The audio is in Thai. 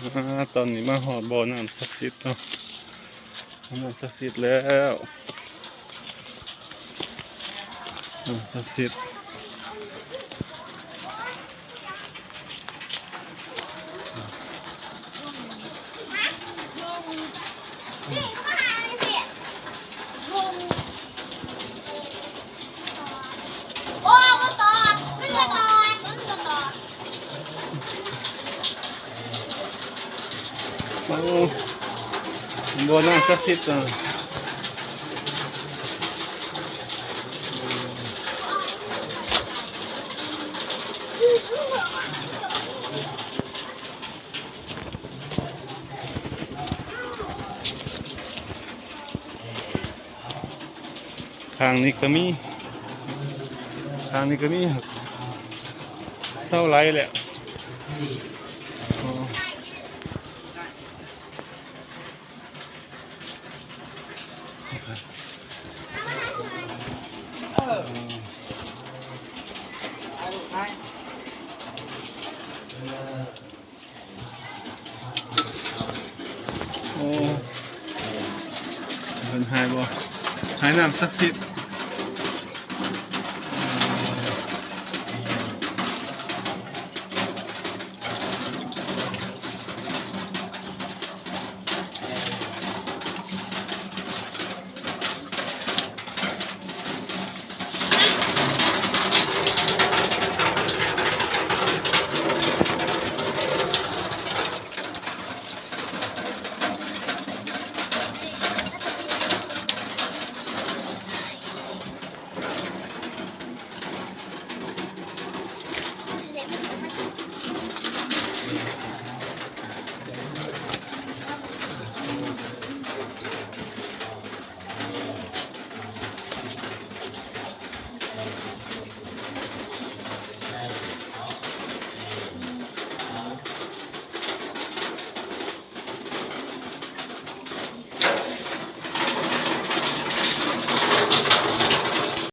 ตอนนี้มาหอดบ่อน้ำศักดิ์สิทธิ์เนาะน้ำศักดิ์สิทธิ์แล้วน้ำศักดิ์สิทธิ์โอ้บ่อน้ำศักดิ์สิทธิ์ทางนี้ก็มีเศร้าไรแหละโอ้เป็นหายบ่หายน้ำศักดิ์สิทธิ์